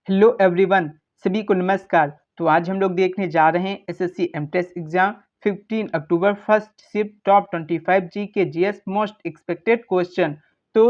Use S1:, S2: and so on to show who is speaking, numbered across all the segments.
S1: Hello everyone, सभी को नमस्कार। तो आज हम लोग देखने जा रहे हैं एसएससी एमटेस्ट exam 15 October first shift top 25 G K GS most expected question. तो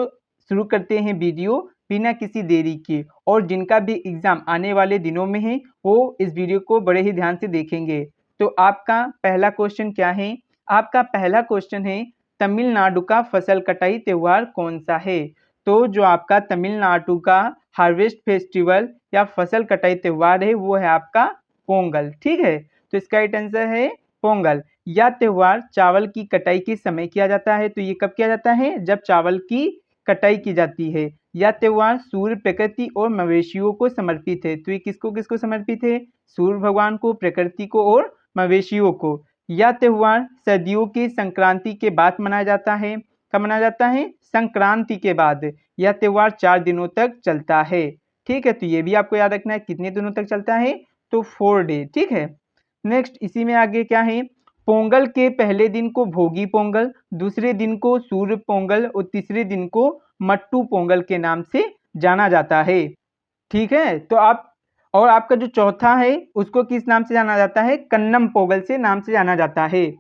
S1: शुरू करते हैं वीडियो बिना किसी देरी के। और जिनका भी एग्जाम आने वाले दिनों में है वो इस वीडियो को बड़े ही ध्यान से देखेंगे। तो आपका पहला क्वेश्चन क्या है? आपका पहला क्वेश्चन है, तमिलनाडु का फसल कटाई त्यौहार कौन सा है? तो जो आपका तमिलनाडु का हार्वेस्ट फेस्टिवल या फसल कटाई त्यौहार है वो है आपका पोंगल। ठीक है, तो इसका राइट आंसर है पोंगल। यह त्यौहार चावल की कटाई के समय किया जाता है। तो ये कब किया जाता है? जब चावल की कटाई की जाती है। यह त्यौहार सूर्य, प्रकृति और मवेशियों को समर्पित है। तो ये किसको किसको समर्पित है? सूर्य भगवान को, प्रकृति को और मवेशियों को। यह त्यौहार सर्दियों की संक्रांति के बाद मनाया जाता है। कब मनाया जाता है? संक्रांति के बाद। यह त्यौहार 4 दिनों तक चलता है। ठीक है, तो ये भी आपको याद रखना है कितने दिनों तक चलता है? तो 4 डे। ठीक है, नेक्स्ट इसी में आगे क्या है? पोंगल के पहले दिन को भोगी पोंगल, दूसरे दिन को सूर्य पोंगल और तीसरे दिन को मट्टू पोंगल के नाम से जाना जाता है। ठीक है, तो आप और आपका जो चौथा है उसको किस नाम से जाना जाता है? कन्नम पोंगल से नाम से जाना जाता है।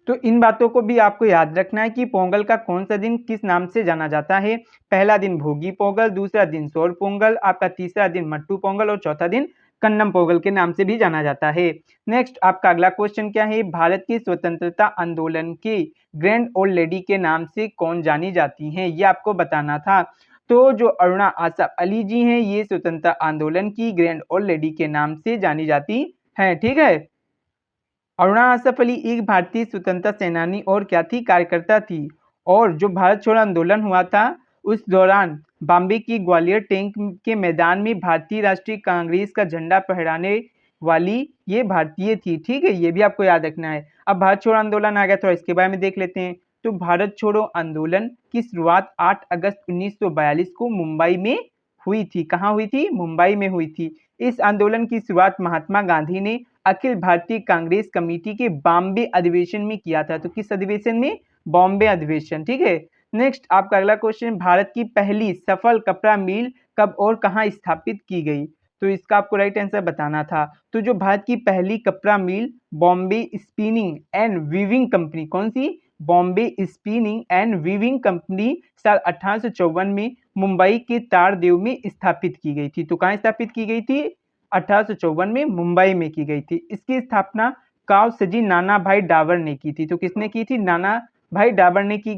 S1: तो इन बातों को भी आपको याद रखना है कि पोंगल का कौन सा दिन किस नाम से जाना जाता है। पहला दिन भोगी पोंगल, दूसरा दिन सौर पोंगल, आपका तीसरा दिन मट्टू पोंगल और चौथा दिन कन्नम पोंगल के नाम से भी जाना जाता है। नेक्स्ट आपका अगला क्वेश्चन क्या है? भारत की स्वतंत्रता आंदोलन की ग्रैंड ओल्ड लेडी के नाम से कौन जानी जाती हैं? ये आपको बताना था। तो जो अरुणा आसफ अली जी हैं ये स्वतंत्रता आंदोलन की ग्रैंड ओल्ड लेडी के नाम से जानी जाती हैं। ठीक है, अरुणा आसफ अली एक भारतीय स्वतंत्रता सेनानी और क्या थी? कार्यकर्ता थी। और जो भारत छोड़ो आंदोलन हुआ था उस दौरान बॉम्बे की ग्वालियर टैंक के मैदान में भारतीय राष्ट्रीय कांग्रेस का झंडा फहराने वाली ये भारतीय थी। ठीक है, ये भी आपको याद रखना है। अब भारत छोड़ो आंदोलन आ गया, तो इसके बारे में देख लेते हैं। तो भारत छोड़ो आंदोलन की शुरुआत 8 अगस्त 1942 को मुंबई में हुई थी। कहाँ हुई थी? मुंबई में हुई थी। इस आंदोलन की शुरुआत महात्मा गांधी ने अखिल भारतीय कांग्रेस कमेटी के बॉम्बे अधिवेशन में किया था। तो किस अधिवेशन में? बॉम्बे अधिवेशन। ठीक है, नेक्स्ट आपका अगला क्वेश्चन, भारत की पहली सफल कपड़ा मिल कब और कहां स्थापित की गई? तो इसका आपको राइट आंसर बताना था। तो जो भारत की पहली कपड़ा मिल Bombay spinning and weaving company, कौन सी? Bombay spinning and weaving company साल 1854 में मुंबई के तारदेव में स्थापित की गई थी। तो कहाँ स्थापित की गई थी? 1854 में मुंबई में की गई थी। इसकी स्थापना काव सजी नाना भाई डाबर ने की थी। तो किसने की थी? नाना भाई डाबर ने की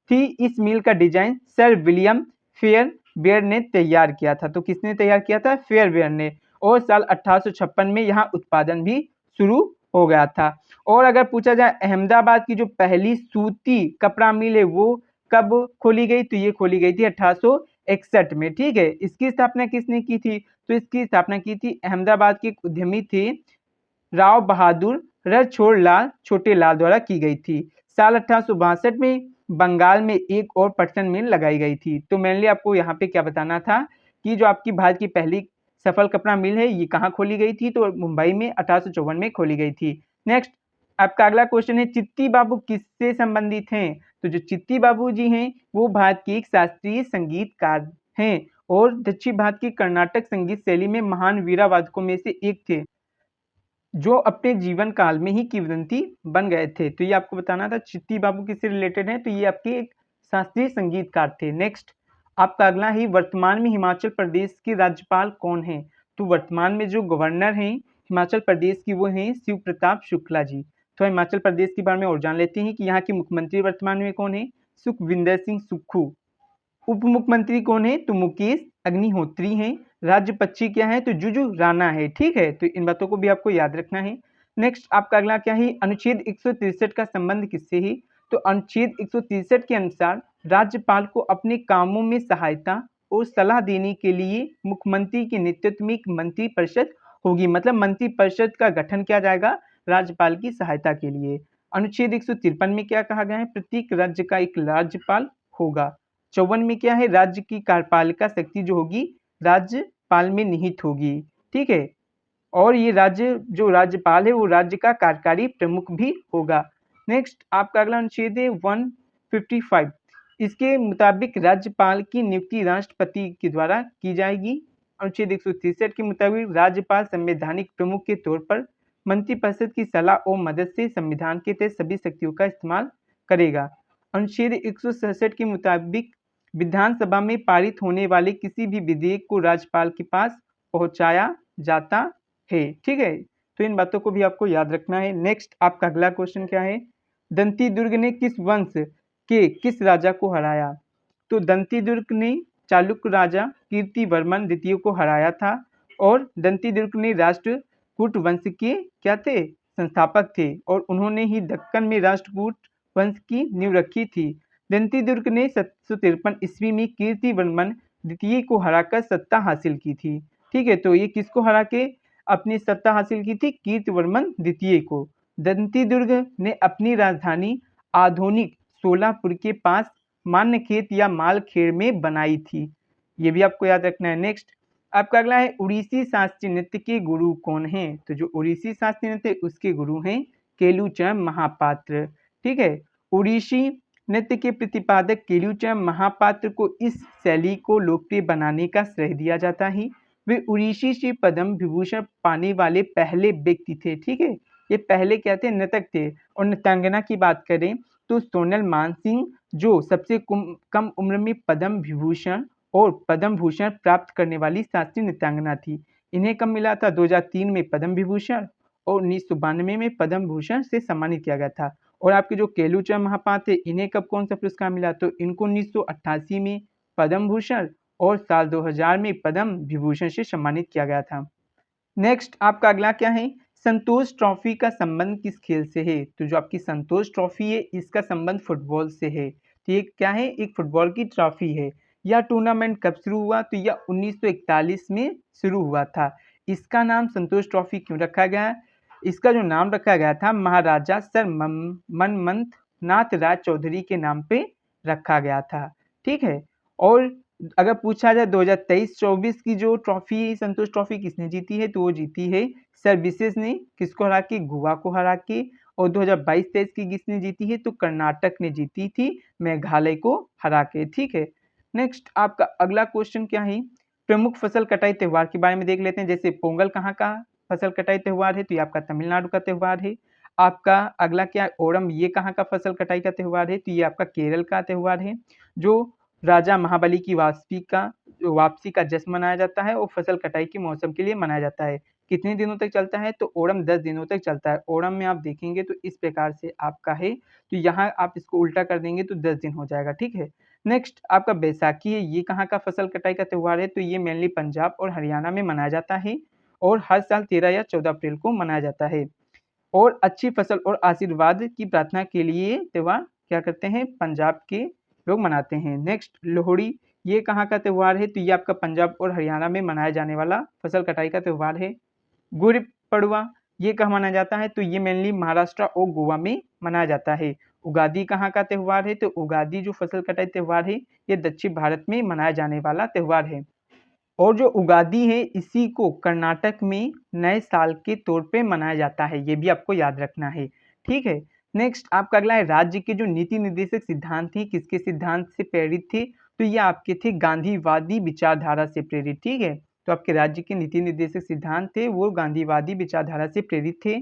S1: थी। इस मिल का डिजाइन सर विलियम फेयरबेयर ने तैयार किया था। तो किसने तैयार किया था? फेयरबेयर ने। और साल 1856 में यहाँ उत्पादन भी शुरू हो गया था। और अगर पूछा जाए अहमदाबाद की जो पहली सूती कपड़ा मिल है वो कब खोली गई? तो ये खोली गई थी 1861 में। ठीक है, इसकी स्थापना किसने की थी? तो इसकी स्थापना की थी अहमदाबाद के एक उद्यमी थे राव बहादुर रणछोड़लाल छोटेलाल द्वारा की गई थी। साल 1862 में बंगाल में एक और पटसन मिल लगाई गई थी। तो मेनली आपको यहाँ पे क्या बताना था कि जो आपकी भारत की पहली सफल कपड़ा मिल है ये कहाँ खोली गई थी? तो मुंबई में 1854 में खोली गई थी। नेक्स्ट आपका अगला क्वेश्चन है, चित्ती बाबू किससे संबंधित हैं? तो जो चित्ती बाबू जी हैं वो भारत के एक शास्त्रीय संगीतकार हैं और दक्षिण भारत की कर्नाटक संगीत शैली में महान वीरावादकों में से एक थे जो अपने जीवन काल में ही किंवदंती बन गए थे। तो ये आपको बताना था चित्ती बाबू किससे रिलेटेड है? तो ये आपके एक शास्त्रीय संगीतकार थे। नेक्स्ट आपका अगला ही, वर्तमान में हिमाचल प्रदेश के राज्यपाल कौन है? तो वर्तमान में जो गवर्नर हैं हिमाचल प्रदेश की वो हैं शिव प्रताप शुक्ला जी। तो हिमाचल प्रदेश के बारे में और जान लेते हैं कि यहाँ के मुख्यमंत्री वर्तमान में कौन है? सुखविंदर सिंह सुक्खू। उप मुख्यमंत्री कौन है? तो मुकेश अग्निहोत्री हैं। राज्य पक्षी क्या है? तो जुजू राणा है। ठीक है, तो इन बातों को भी आपको याद रखना है। नेक्स्ट आपका अगला क्या है? अनुच्छेद 163 का संबंध किससे है? तो अनुच्छेद 163 के अनुसार राज्यपाल को अपने कामों में सहायता और सलाह देने के लिए मुख्यमंत्री के नेतृत्व में एक मंत्री परिषद होगी। मतलब मंत्री परिषद का गठन किया जाएगा राज्यपाल की सहायता के लिए। अनुच्छेद 153 में क्या कहा गया है? प्रत्येक राज्य का एक राज्यपाल होगा। 54 में क्या है? राज्य की कार्यपालिका शक्ति जो होगी राज्यपाल में निहित होगी। ठीक है, और ये राज्य जो राज्यपाल है वो राज्य का कार्यकारी प्रमुख भी होगा। नेक्स्ट आपका अगला अनुच्छेद है 155। इसके मुताबिक राज्यपाल की नियुक्ति राष्ट्रपति के द्वारा की जाएगी। अनुच्छेद 163 के मुताबिक राज्यपाल संवैधानिक प्रमुख के तौर पर मंत्रिपरिषद की सलाह और मदद से संविधान के तहत सभी शक्तियों का इस्तेमाल करेगा। अनुच्छेद 167 के मुताबिक विधानसभा में पारित होने वाले किसी भी विधेयक को राज्यपाल के पास पहुंचाया जाता है। ठीक है, तो इन बातों को भी आपको याद रखना है। नेक्स्ट आपका अगला क्वेश्चन क्या है, दंती दुर्ग ने किस वंश के किस राजा को हराया? तो दंती दुर्ग ने चालुक्य राजा कीर्तिवर्मन द्वितीय को हराया था और दंती दुर्ग ने राष्ट्रकूट वंश के क्या थे, संस्थापक थे और उन्होंने ही दक्कन में राष्ट्रकूट वंश की नींव रखी थी। दंती दुर्ग ने 753 ईस्वी में कीर्तिवर्मन द्वितीय को हराकर सत्ता हासिल की थी। ठीक है, तो ये किसको हरा के अपनी सत्ता हासिल की थी? कीर्तिवर्मन द्वितीय को। दंती दुर्ग ने अपनी राजधानी आधुनिक सोलापुर के पास मान्यखेत या मालखेड़ में बनाई थी। ये भी आपको याद रखना है। नेक्स्ट आपका अगला है, उड़ीसी शास्त्रीय नृत्य के गुरु कौन हैं? तो जो उड़ीसी शास्त्रीय नृत्य उसके गुरु हैं केलुचरण महापात्र। ठीक है, उड़ीसी नृत्य के प्रतिपादक केलुचरण महापात्र को इस शैली को लोकप्रिय बनाने का श्रेय दिया जाता है। वे उड़ीसी से पद्म विभूषण पाने वाले पहले व्यक्ति थे। ठीक है, ये पहले क्या थे? नर्तक थे। और नृत्यांगना की बात करें तो सोनल मानसिंह जो सबसे कम उम्र में पद्म विभूषण और पद्म भूषण प्राप्त करने वाली शास्त्रीय नृत्यांगना थी। इन्हें कब मिला था? 2003 में पद्म विभूषण और 1992 में पद्म भूषण से सम्मानित किया गया था। और आपके जो केलुचरण महापात्र इन्हें कब कौन सा पुरस्कार मिला? तो इनको 1988 में पद्म भूषण और साल 2000 में पद्म विभूषण से सम्मानित किया गया था। नेक्स्ट आपका अगला क्या है, संतोष ट्रॉफी का संबंध किस खेल से है? तो जो आपकी संतोष ट्रॉफी है इसका संबंध फुटबॉल से है। तो ये क्या है? एक फुटबॉल की ट्रॉफी है। यह टूर्नामेंट कब शुरू हुआ? तो यह 1941 में शुरू हुआ था। इसका नाम संतोष ट्रॉफी क्यों रखा गया? इसका जो नाम रखा गया था महाराजा सर मनमथ नाथ राज चौधरी के नाम पे रखा गया था। ठीक है, और अगर पूछा जाए 2023-24 की जो ट्रॉफी संतोष ट्रॉफी किसने जीती है? तो वो जीती है सर्विसेज ने। किसको हरा के? गोवा को हरा के। और 2022-23 की किसने जीती है? तो कर्नाटक ने जीती थी मेघालय को हरा के। ठीक है, नेक्स्ट आपका अगला क्वेश्चन क्या है, प्रमुख फसल कटाई त्योहार के बारे में देख लेते हैं। जैसे पोंगल कहाँ का फसल कटाई त्योहार है? तो ये आपका तमिलनाडु का त्योहार है। आपका अगला क्या है, ओणम, ये कहाँ का फसल कटाई का त्योहार है? तो ये आपका केरल का त्योहार है जो राजा महाबली की वापसी का जश्न मनाया जाता है और फसल कटाई के मौसम के लिए मनाया जाता है। कितने दिनों तक चलता है? तो ओणम 10 दिनों तक चलता है। ओणम में आप देखेंगे तो इस प्रकार से आपका है, तो यहाँ आप इसको उल्टा कर देंगे तो 10 दिन हो जाएगा। ठीक है, नेक्स्ट आपका बैसाखी है, ये कहाँ का फसल कटाई का त्योहार है? तो ये मेनली पंजाब और हरियाणा में मनाया जाता है और हर साल 13 या 14 अप्रैल को मनाया जाता है। और अच्छी फसल और आशीर्वाद की प्रार्थना के लिए त्योहार क्या करते हैं? पंजाब के लोग मनाते हैं। नेक्स्ट लोहड़ी, ये कहाँ का त्योहार है? तो ये आपका पंजाब और हरियाणा में मनाया जाने वाला फसल कटाई का त्योहार है। गुड़ी पड़वा, ये कहाँ मनाया जाता है? तो ये मेनली महाराष्ट्र और गोवा में मनाया जाता है। उगादी कहाँ का त्योहार है? तो उगादी जो फसल कटाई त्योहार है ये दक्षिण भारत में मनाया जाने वाला त्योहार है। और जो उगादी है इसी को कर्नाटक में नए साल के तौर पे मनाया जाता है। ये भी आपको याद रखना है। ठीक है, नेक्स्ट आपका अगला है, राज्य के जो नीति निर्देशक सिद्धांत थे किसके सिद्धांत से प्रेरित थे? तो ये आपके थे गांधीवादी विचारधारा से प्रेरित। ठीक है, तो आपके राज्य के नीति निर्देशक सिद्धांत थे वो गांधीवादी विचारधारा से प्रेरित थे।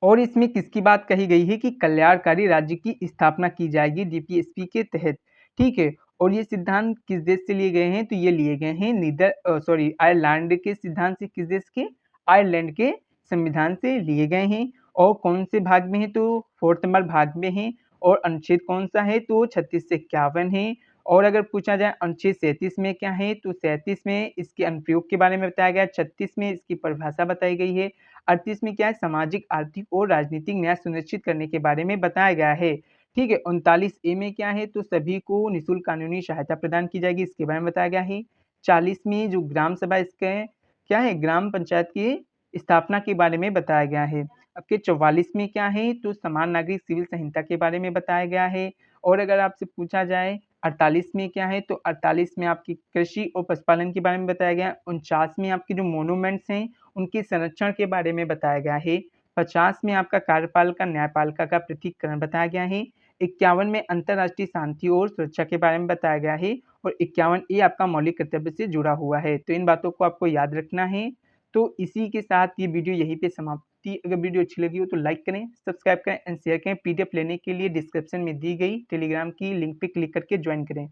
S1: और इसमें किसकी बात कही गई है कि कल्याणकारी राज्य की स्थापना की जाएगी डीपीएसपी के तहत। ठीक है, और ये सिद्धांत किस देश से लिए गए हैं? तो ये लिए गए हैं आयरलैंड के सिद्धांत से। किस देश के? आयरलैंड के संविधान से लिए गए हैं। और कौन से भाग में है? तो 4 नंबर भाग में है। और अनुच्छेद कौन सा है? तो 36 से 51 है। और अगर पूछा जाए अनुच्छेद 37 में क्या है? तो 37 में इसके अनुप्रयोग के बारे में बताया गया है। 36 में इसकी परिभाषा बताई गई है। 38 में क्या है? सामाजिक, आर्थिक और राजनीतिक न्याय सुनिश्चित करने के बारे में बताया गया है। ठीक है, 39 ए में क्या है? तो सभी को निःशुल्क कानूनी सहायता प्रदान की जाएगी, इसके बारे में बताया गया है। 40 में जो ग्राम सभा इसके क्या है? ग्राम पंचायत की स्थापना के बारे में बताया गया है। आपके 44 में क्या है? तो समान नागरिक सिविल संहिता के बारे में बताया गया है। और अगर आपसे पूछा जाए 48 में क्या है? तो 48 में आपकी कृषि और पशुपालन के बारे में बताया गया है। 49 में आपके जो मोनूमेंट्स हैं उनके संरक्षण के बारे में बताया गया है। 50 में आपका कार्यपालिका न्यायपालिका का पृथक्करण बताया गया है। 51 में अंतर्राष्ट्रीय शांति और सुरक्षा के बारे में बताया गया है। और 51 ये आपका मौलिक कर्तव्य से जुड़ा हुआ है। तो इन बातों को आपको याद रखना है। तो इसी के साथ ये वीडियो यहीं पे समाप्ति। अगर वीडियो अच्छी लगी हो तो लाइक करें, सब्सक्राइब करें एंड शेयर करें। पीडीएफ लेने के लिए डिस्क्रिप्शन में दी गई टेलीग्राम की लिंक पे क्लिक करके ज्वाइन करें।